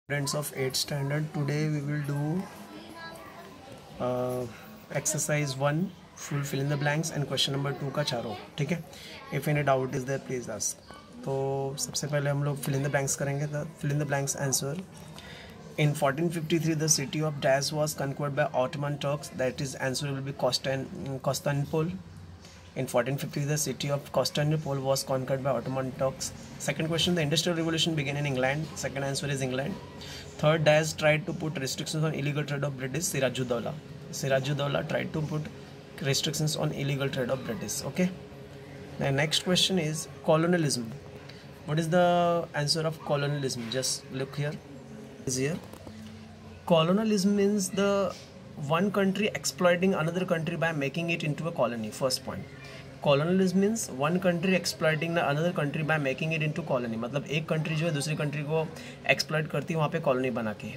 Students of 8th standard, today we will do exercise 1 full fill in the blanks and question number 2 का चारों. ठीक है. If any doubt is there please ask. तो सबसे पहले हम लोग fill in the blanks करेंगे. The fill in the blanks answer. In 1453 the city of Dash was conquered by Ottoman Turks. That is answer will be Constantinople. In 1450 the city of Constantinople was conquered by Ottoman Turks. Second question, the Industrial Revolution began in England. Second answer is England. Third, Dash tried to put restrictions on illegal trade of British. Sirajuddaula. Sirajuddaula tried to put restrictions on illegal trade of British. Okay. The next question is colonialism. What is the answer of colonialism? Just look here. Is here. Colonialism means the one country exploiting another country by making it into a colony. First point. Colonialism means one country exploiting the another country by making it into colony. मतलब एक country जो है दूसरी country को exploit करती है वहाँ पे colony बना के.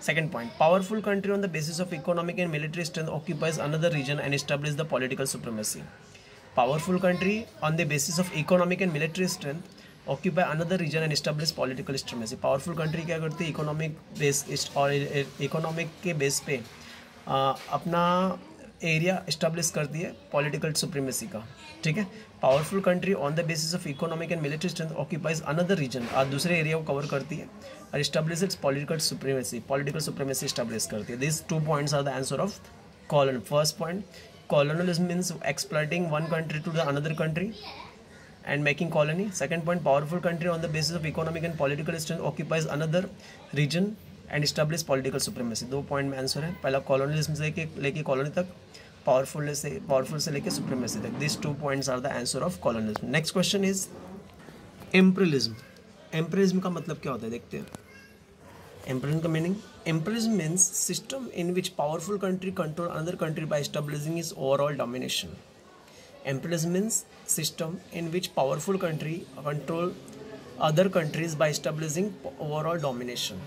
Second point. Powerful country on the basis of economic and military strength occupies another region and establishes the political supremacy. Powerful country on the basis of economic and military strength occupy another region and establish political supremacy. Powerful country क्या करती है economic base और economic के base पे अपना area establish करती है political supremacy का. ठीक है. Powerful country on the basis of economic and military strength occupies another region और दूसरे एरिया को कवर करती है और establish its political supremacy establish करती है. This 2 points are the answer of colon. First point, colonialism means exploiting one country to the another country and making colony. Second point, powerful country on the basis of economic and political strength occupies another region and establish political supremacy. 2 point में answer है. पहला colonialism से लेके colony तक, powerful से लेके supremacy तक. This 2 points are the answer of colonialism. Next question is imperialism. Imperialism का मतलब क्या होता है देखते हैं. एम्परियलिज्म का meaning, imperialism means system in which powerful country control another country by establishing is overall domination. Imperialism means system in which powerful country control other countries by establishing overall domination.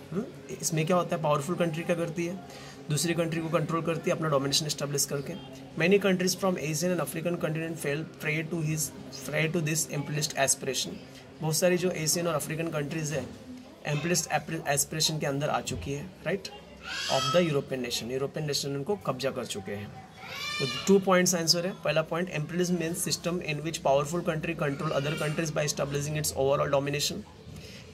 इसमें क्या होता है, powerful country क्या करती है, दूसरी country को control करती है अपना डोमिनेशन एस्टेब्लिश करके. Many countries from Asian and African continent fell prey to this imperialist aspiration. बहुत सारी जो एशियन और अफ्रीकन कंट्रीज है इम्पलिस्ट एस्पिरेशन के अंदर आ चुकी है, right, of the European nation उनको कब्जा कर चुके हैं. तो 2 पॉइंट्स आंसर है. पहला point, imperialism means system in which powerful country control other countries by establishing its overall domination.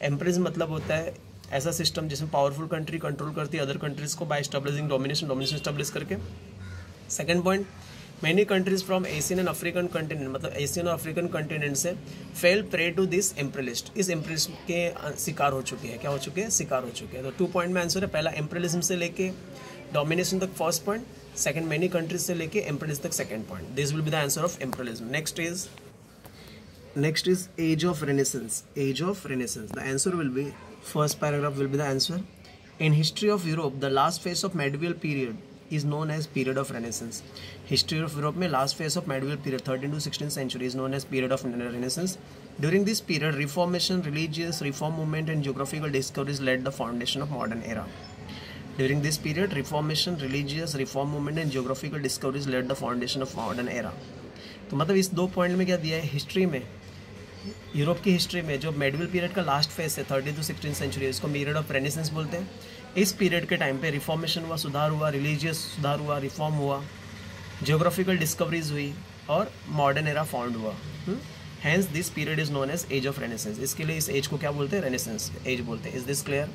Imperialism मतलब होता है ऐसा सिस्टम जिसमें पावरफुल कंट्री कंट्रोल करती है अदर कंट्रीज को बाय एस्टेब्लिशिंग डोमिनेशन एस्टेब्लिश करके. Second point, many countries from Asian and African continent, मतलब एशियन और अफ्रीकन कंटिनेंट से फेल प्रे टू दिस एम्परियलिस्ट, इस एम्परियलिज्म के शिकार हो चुके हैं. क्या हो चुके हैं, शिकार हो चुके हैं. तो 2 पॉइंट में आंसर है. पहला एम्परियलिज्म से लेके डोमिनेशन तक first point, second many countries से लेके एम्परियलिज्म तक second point. This will be the answer of imperialism. Next is age of renaissance. Age of renaissance, the answer will be, first paragraph will be the answer. In history of Europe the last phase of medieval period is known as period of renaissance. History of Europe में last phase of medieval period 13th to 16th century is known as period of renaissance. During this period, reformation, religious reform movement and geographical discoveries laid the foundation of modern era. During this period, reformation, religious reform movement and geographical discoveries laid the foundation of modern era. तो मतलब इस 2 point में क्या दिया है, history में, Europe की history में जो मेडिवल पीरियड का लास्ट फेज है 13th to 16th सेंचुरी, इसको पीरियड ऑफ रेनेसेंस बोलते हैं. इस पीरियड के टाइम पे रिफॉर्मेशन हुआ, सुधार हुआ, रिलीजियस सुधार हुआ, रिफॉर्म हुआ, जियोग्राफिकल डिस्कवरीज हुई और मॉडर्न एरा फाउंड हुआ. Hence this period is known as age of renaissance. इसके लिए इस एज को क्या बोलते हैं, रेनेसेंस एज बोलते हैं. Is this clear.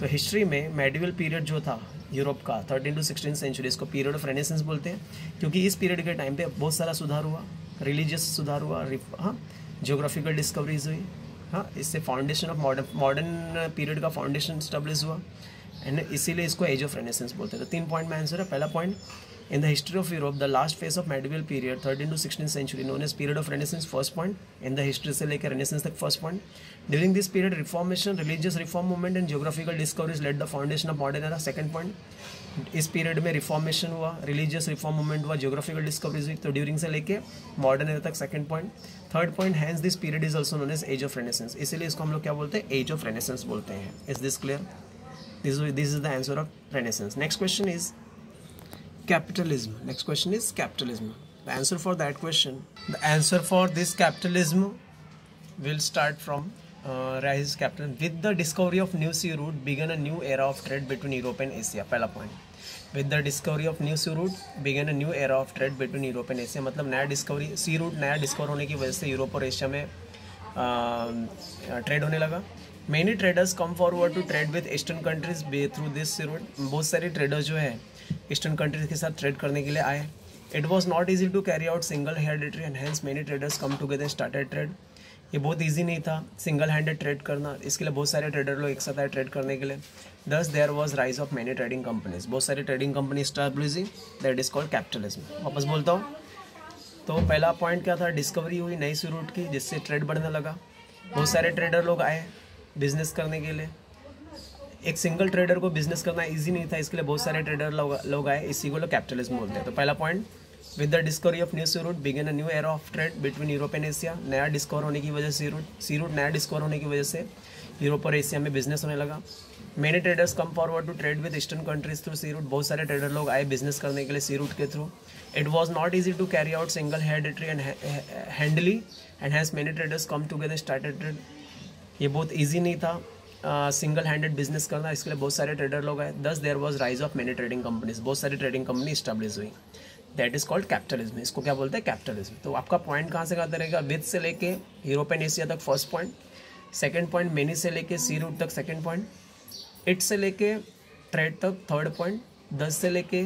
तो हिस्ट्री में मेडिवल पीरियड जो था यूरोप का 13th to 16th सेंचुरी, इसको पीरियड ऑफ रेनेसेंस बोलते हैं क्योंकि इस पीरियड के टाइम पे बहुत सारा सुधार हुआ, रिलीजियस सुधार हुआ, हाँ, जियोग्राफिकल डिस्कवरीज हुई, हाँ, इससे फाउंडेशन ऑफ मॉडर्न पीरियड का फाउंडेशन स्टेब्लिश हुआ एंड इसीलिए इसको एज ऑफ रेनेसेंस बोलते हैं. तो 3 पॉइंट में आंसर है. पहला point, in the history of Europe the last phase of medieval period 13th to 16th century known as period of renaissance. First point, in the history से लेकर renaissance तक first point. During this period reformation, religious reform movement and geographical discoveries led the foundation of modern era. Second point, इस period में reformation हुआ, religious reform movement हुआ, geographical discoveries हुई. तो during से लेके मॉडर्न एरा तक second point. Third point, hence this period is also known as age of renaissance. इसीलिए इसको हम लोग क्या बोलते हैं, एज ऑफ रेनेसेंस बोलते हैं. Is this clear. This is the answer of Renaissance. Next question is capitalism. Next question is capitalism. The answer for that question, the answer for this capitalism will start from rise capital with the discovery of new sea route began a new era of trade between Europe and Asia. पहला point, with the discovery of new sea route began a new era of trade between Europe and Asia, मतलब नया discovery, sea route नया discover होने की वजह से Europe और Asia में ट्रेड होने लगा। Many traders come forward to trade with eastern countries through this sea route, बहुत सारे ट्रेडर्स जो है ईस्टर्न कंट्रीज के साथ ट्रेड करने के लिए आए। It was not easy to carry out single handed and hence many traders come together started trade. ये बहुत ईजी नहीं था सिंगल हैंडेड ट्रेड करना, इसके लिए बहुत सारे ट्रेडर लोग एक साथ आए ट्रेड करने के लिए। Thus there was rise of many trading companies, बहुत सारी trading company establish, that is called capitalism. वापस बोलता हूँ, तो पहला पॉइंट क्या था, डिस्कवरी हुई नई सी रूट की जिससे ट्रेड बढ़ने लगा, बहुत सारे ट्रेडर लोग आए बिजनेस करने के लिए। एक सिंगल ट्रेडर को बिजनेस करना इजी नहीं था, इसके लिए बहुत सारे ट्रेडर लोग आए, इसी को लोग कैपिटलिज्म बोलते हैं। तो पहला point, with the discovery of new sea route begin a new era of trade between Europe and Asia, नया डिस्कवर होने की वजह से सी रूट नया डिस्कवर होने की वजह से यूरोप और एशिया में बिजनेस होने लगा। Many traders come forward to trade with eastern countries through sea route, बहुत सारे ट्रेडर लोग आए बिजनेस करने के लिए सी रूट के थ्रू। It was not easy to carry out single handed and handily and has many traders come together started trade, ये बहुत ईजी नहीं था सिंगल हैंडेड बिजनेस करना, इसके लिए बहुत सारे ट्रेडर लोग आए। Thus there was rise of many trading companies, बहुत सारी ट्रेडिंग कंपनी स्टैब्लिश हुई, दैट इज कॉल्ड कैपिटलिज्म। इसको क्या बोलते हैं, कैपिटलिज्म। तो आपका पॉइंट कहाँ से कहाँ रहेगा, विद से लेके यूरोप एंड एशिया तक first point, second point many से लेके सी रूट तक सेकंड पॉइंट, इट से लेके ट्रेड तक थर्ड पॉइंट, 10 से लेके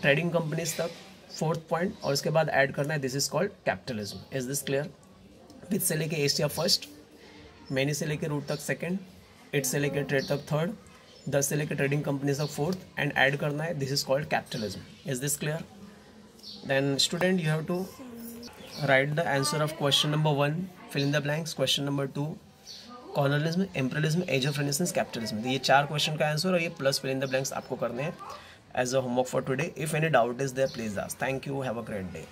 ट्रेडिंग कंपनीज तक फोर्थ पॉइंट, और उसके बाद ऐड करना है this is called capitalism. Is this clear? With से लेके एशिया फर्स्ट, मैनी से लेके रूट तक सेकंड, इट से लेके ट्रेड तक थर्ड, 10 से लेके ट्रेडिंग कंपनीज तक फोर्थ, एंड ऐड करना है this is called capitalism. Is this clear? Then student, you have to write the answer of question number 1, fill in the blanks, question number 2 colonialism, imperialism, age of renaissance, capitalism। ये 4 question का answer और ये plus fill in the blanks आपको करने हैं as a homework for today. If any doubt is there please ask. Thank you, have a great day.